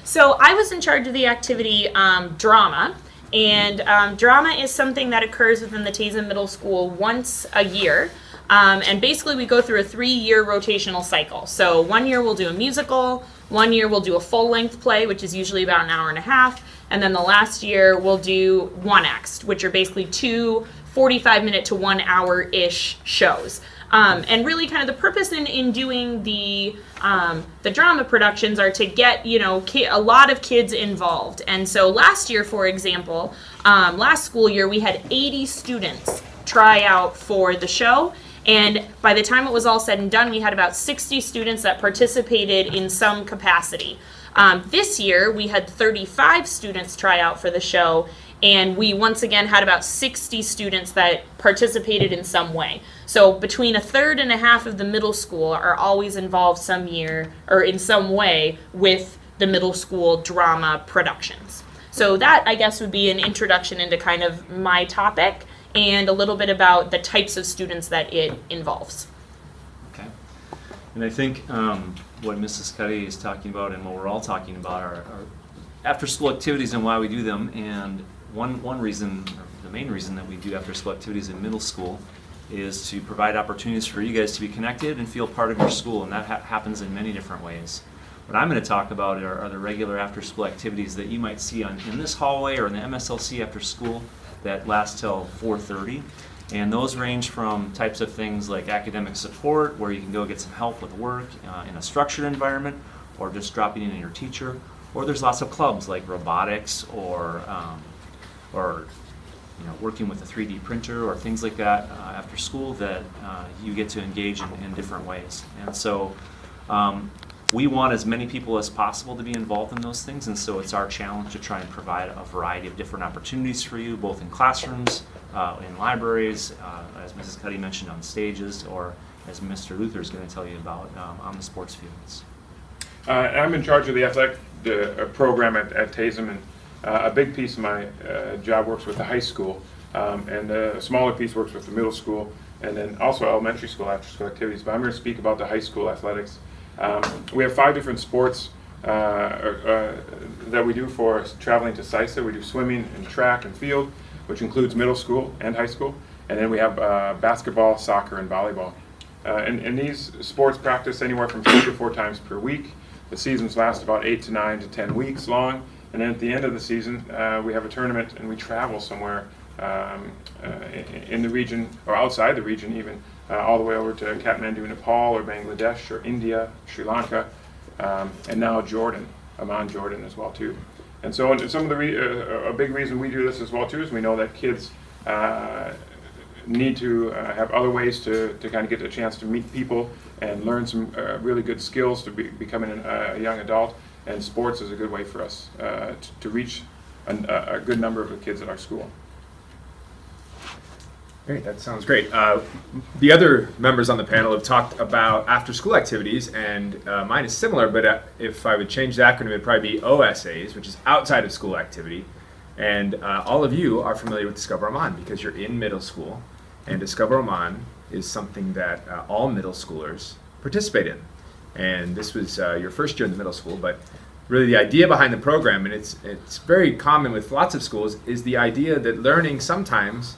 So I was in charge of the activity drama, and drama is something that occurs within the TAISM Middle School once a year. And basically we go through a 3-year rotational cycle. So 1 year we'll do a musical, 1 year we'll do a full-length play, which is usually about an hour and a half, and then the last year we'll do one acts, which are basically 2 45-minute to 1 hour-ish shows. And really kind of the purpose in doing the drama productions are to get, a lot of kids involved. And so last year, for example, last school year, we had 80 students try out for the show. And by the time it was all said and done, we had about 60 students that participated in some capacity. This year, we had 35 students try out for the show, and we once again had about 60 students that participated in some way. So between a third and a half of the middle school are always involved some year or in some way with the middle school drama productions. So that, I guess, would be an introduction into kind of my topic and a little bit about the types of students that it involves. Okay. And I think what Mrs. Cuddy is talking about and what we're all talking about are after-school activities and why we do them. And one reason, or the main reason that we do after-school activities in middle school is to provide opportunities for you guys to be connected and feel part of your school, and that happens in many different ways. What I'm going to talk about are the regular after-school activities that you might see in this hallway or in the MSLC after school that last till 4:30. And those range from types of things like academic support, where you can go get some help with work in a structured environment, or just dropping in your teacher. Or there's lots of clubs like robotics or working with a 3D printer or things like that after school that you get to engage in different ways. And so we want as many people as possible to be involved in those things, and so it's our challenge to try and provide a variety of different opportunities for you, both in classrooms, in libraries, as Mrs. Cuddy mentioned, on stages, or as Mr. Luther is going to tell you about on the sports fields. I'm in charge of the athletic program at TAISM, and a big piece of my job works with the high school, and a smaller piece works with the middle school, and then also elementary school after-school activities. But I'm going to speak about the high school athletics. We have 5 different sports that we do for traveling to SISA. We do swimming and track and field, which includes middle school and high school. And then we have basketball, soccer, and volleyball. And these sports practice anywhere from 2 to 4 times per week. The seasons last about 8 to 9 to 10 weeks long. And then at the end of the season, we have a tournament and we travel somewhere in the region, or outside the region even, all the way over to Kathmandu, Nepal, or Bangladesh, or India, Sri Lanka, and now Jordan, Amman, Jordan as well too. And so some of a big reason we do this as well too is we know that kids need to have other ways to kind of get a chance to meet people and learn some really good skills to becoming a young adult, and sports is a good way for us to reach a good number of the kids at our school. Great, that sounds great. The other members on the panel have talked about after-school activities, and mine is similar, but if I would change the acronym, it would probably be OSAs, which is outside of school activity. And all of you are familiar with Discover Oman because you're in middle school, and Discover Oman is something that all middle schoolers participate in. And this was your first year in the middle school, but really the idea behind the program, and it's very common with lots of schools, is the idea that learning sometimes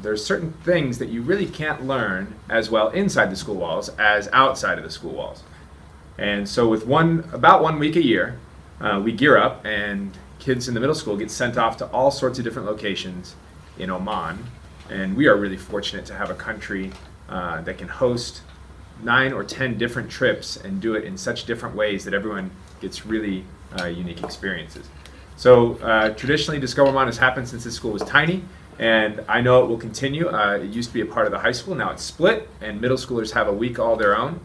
there's certain things that you really can't learn as well inside the school walls as outside of the school walls. And so with about 1 week a year, we gear up, and kids in the middle school get sent off to all sorts of different locations in Oman. And we are really fortunate to have a country that can host 9 or 10 different trips and do it in such different ways that everyone gets really unique experiences. So traditionally, Discover Oman has happened since this school was tiny. And I know it will continue. It used to be a part of the high school. Now it's split, and middle schoolers have a week all their own.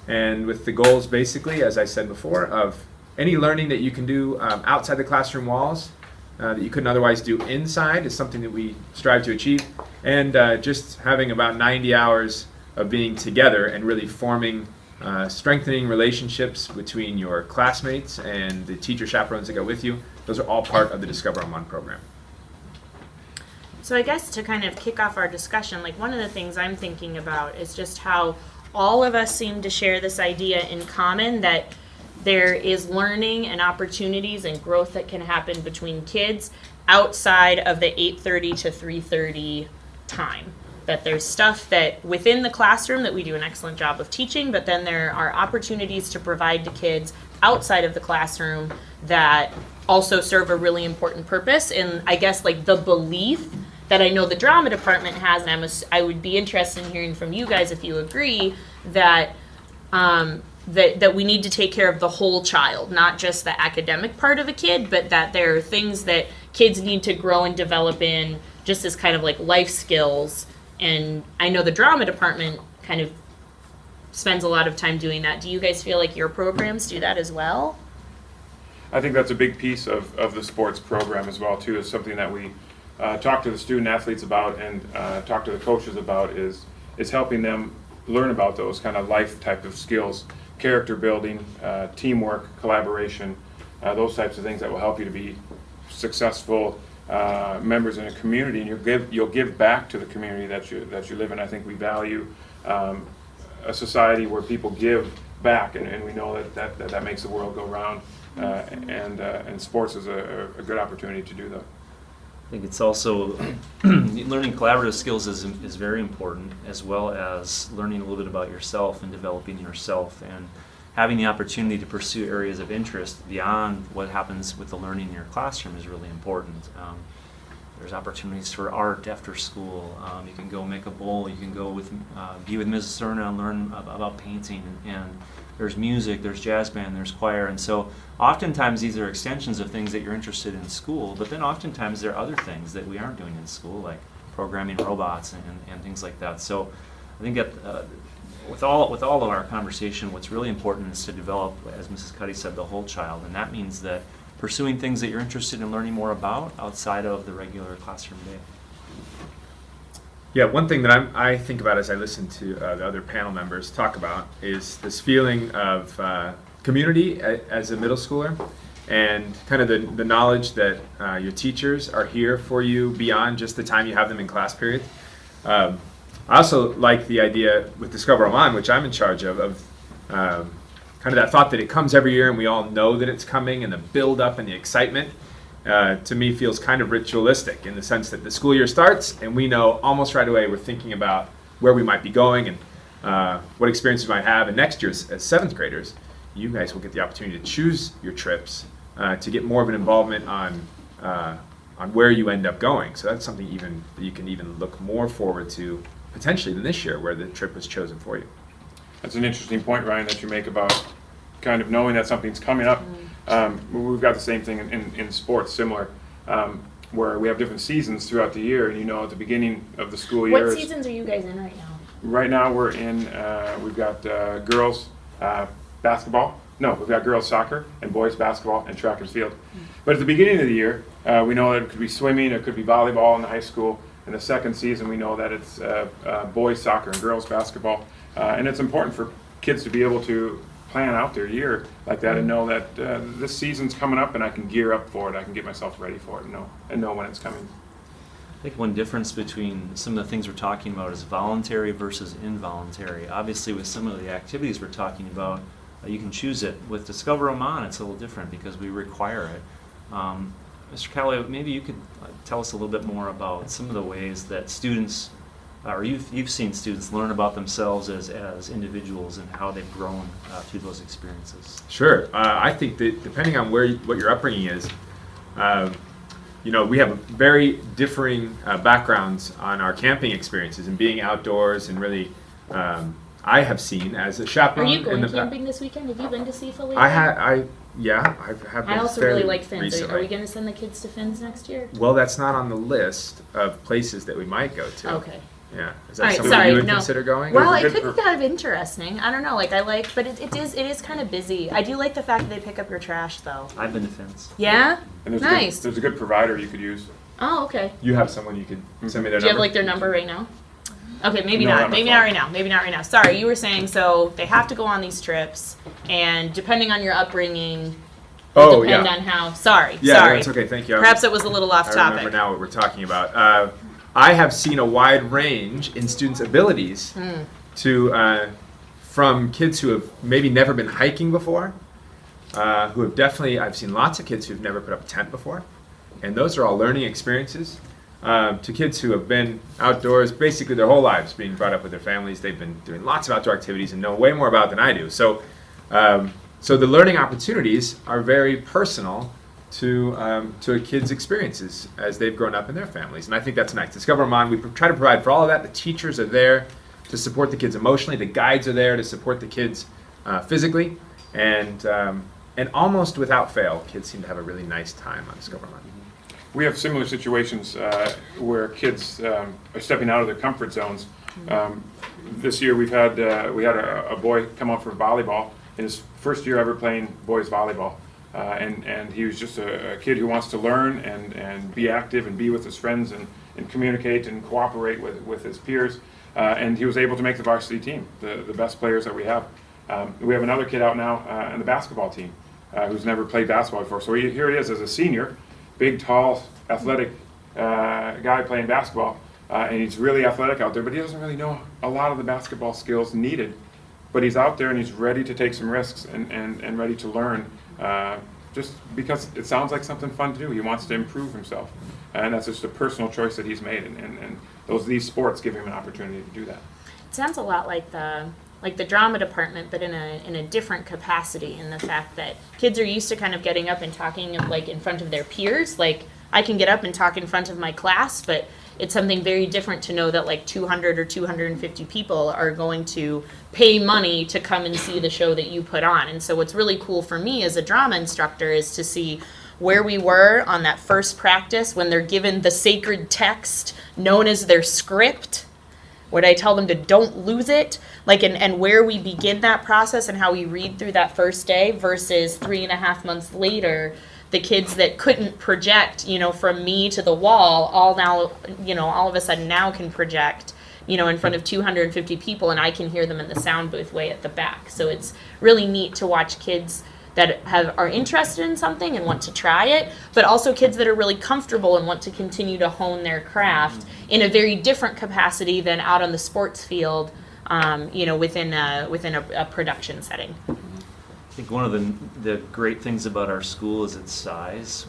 And with the goals, basically, as I said before, of any learning that you can do outside the classroom walls that you couldn't otherwise do inside is something that we strive to achieve. And just having about 90 hours of being together and really forming, strengthening relationships between your classmates and the teacher chaperones that go with you. Those are all part of the Discover Oman program. So I guess to kind of kick off our discussion, like one of the things I'm thinking about is just how all of us seem to share this idea in common that there is learning and opportunities and growth that can happen between kids outside of the 8:30 to 3:30 time. That there's stuff that within the classroom that we do an excellent job of teaching, but then there are opportunities to provide to kids outside of the classroom that also serve a really important purpose. And I guess like the belief that I know the drama department has, and I would be interested in hearing from you guys if you agree that that we need to take care of the whole child, not just the academic part of a kid, but that there are things that kids need to grow and develop in just as kind of like life skills. And I know the drama department kind of spends a lot of time doing that. Do you guys feel like your programs do that as well? I think that's a big piece of the sports program as well too. Is something that we talk to the student athletes about and talk to the coaches about is helping them learn about those kind of life type of skills, character building, teamwork, collaboration, those types of things that will help you to be successful members in a community, and you'll give back to the community that you live in. I think we value a society where people give back, and we know that makes the world go round. And sports is a good opportunity to do that. I think it's also learning collaborative skills is very important, as well as learning a little bit about yourself and developing yourself and having the opportunity to pursue areas of interest beyond what happens with the learning in your classroom is really important. There's opportunities for art after school. You can go make a bowl. You can go be with Mrs. Serna and learn about painting. And there's music, there's jazz band, there's choir. And so oftentimes these are extensions of things that you're interested in school, but then oftentimes there are other things that we aren't doing in school, like programming robots and things like that. So I think that with all of our conversation, what's really important is to develop, as Mrs. Cuddy said, the whole child. And that means that pursuing things that you're interested in learning more about outside of the regular classroom day. Yeah, one thing that I think about as I listen to the other panel members talk about is this feeling of community as a middle schooler, and kind of the knowledge that your teachers are here for you beyond just the time you have them in class period. I also like the idea with Discover Online, which I'm in charge of kind of that thought that it comes every year and we all know that it's coming, and the build up and the excitement to me feels kind of ritualistic in the sense that the school year starts and we know almost right away we're thinking about where we might be going and what experiences we might have. And next year, as seventh graders, you guys will get the opportunity to choose your trips to get more of an involvement on where you end up going. So that's something even that you can even look more forward to potentially than this year, where the trip was chosen for you. That's an interesting point, Ryan, that you make about kind of knowing that something's coming up. We've got the same thing in sports, similar, where we have different seasons throughout the year. And at the beginning of the school year. What seasons are you guys in right now? Right now we're in, we've got girls basketball. No, we've got girls soccer and boys basketball and track and field. But at the beginning of the year, we know that it could be swimming, it could be volleyball in the high school. In the second season, we know that it's boys soccer and girls basketball. And it's important for kids to be able to plan out their year like that and know that this season's coming up and I can gear up for it. I can get myself ready for it and know when it's coming. I think one difference between some of the things we're talking about is voluntary versus involuntary. Obviously, with some of the activities we're talking about, you can choose it. With Discover Oman, it's a little different because we require it. Mr. Calloway, maybe you could tell us a little bit more about some of the ways that students, or you've seen students learn about themselves as individuals and how they've grown through those experiences. Sure. I think that depending on what your upbringing is, we have very differing backgrounds on our camping experiences and being outdoors, and really, I have seen as a chaperone. Are you going camping this weekend? Have you been to SEFA lately? I have been. I also fairly really like Fins. recently. Are we going to send the kids to Fins next year? Well, that's not on the list of places that we might go to. Okay. Yeah. Is that All right, something sorry, you would no. consider going? Well, There's a it good could be kind of interesting. I don't know. But it is kind of busy. I do like the fact that they pick up your trash, though. I've been to Fins. Yeah. And Nice. there's a good provider you could use. Oh, okay. You have someone you could send me their Do you have number? like their number right now? Okay, maybe No, not. not my Maybe phone. not right now. Maybe not right now. Sorry, you were saying so they have to go on these trips, and depending on your upbringing, will depend on how. Sorry. Yeah, sorry. that's okay. Thank you. Perhaps it was a little off I topic. remember now what we're talking about. I have seen a wide range in students' abilities to from kids who have maybe never been hiking before, who have definitely, I've seen lots of kids who've never put up a tent before, and those are all learning experiences. To kids who have been outdoors basically their whole lives, being brought up with their families, they've been doing lots of outdoor activities and know way more about it than I do. So, so the learning opportunities are very personal to a kid's experiences as they've grown up in their families, and I think that's nice. Discover Vermont, we try to provide for all of that. The teachers are there to support the kids emotionally. The guides are there to support the kids physically, and almost without fail, kids seem to have a really nice time on Discover Vermont. We have similar situations where kids are stepping out of their comfort zones. This year we had a boy come up for volleyball in his first year ever playing boys volleyball, and he was just a kid who wants to learn and be active and be with his friends and communicate and cooperate with his peers, and he was able to make the varsity team, the best players that we have. We have another kid out now on the basketball team who's never played basketball before. So here he is as a senior, big, tall, athletic guy playing basketball, and he's really athletic out there, but he doesn't really know a lot of the basketball skills needed. But he's out there and he's ready to take some risks and ready to learn, just because it sounds like something fun to do. He wants to improve himself, and that's just a personal choice that he's made, and these sports give him an opportunity to do that. It sounds a lot like the drama department, but in a different capacity, in the fact that kids are used to kind of getting up and talking like in front of their peers. Like, I can get up and talk in front of my class, but it's something very different to know that like 200 or 250 people are going to pay money to come and see the show that you put on. And so what's really cool for me as a drama instructor is to see where we were on that first practice when they're given the sacred text known as their script. Would I tell them to don't lose it? Like, and where we begin that process and how we read through that first day versus 3.5 months later, the kids that couldn't project, from me to the wall, all of a sudden now can project, in front of 250 people, and I can hear them in the sound booth way at the back. So it's really neat to watch kids that are interested in something and want to try it, but also kids that are really comfortable and want to continue to hone their craft in a very different capacity than out on the sports field, within a production setting. I think one of the great things about our school is its size.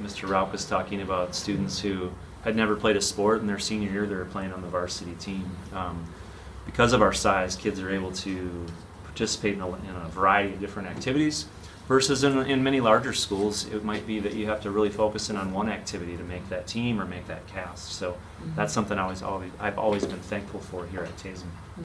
Mr. Raup was talking about students who had never played a sport in their senior year. They were playing on the varsity team. Because of our size, kids are able to participate in a variety of different activities, versus in many larger schools, it might be that you have to really focus in on one activity to make that team or make that cast. So that's something I've always been thankful for here at TAISM.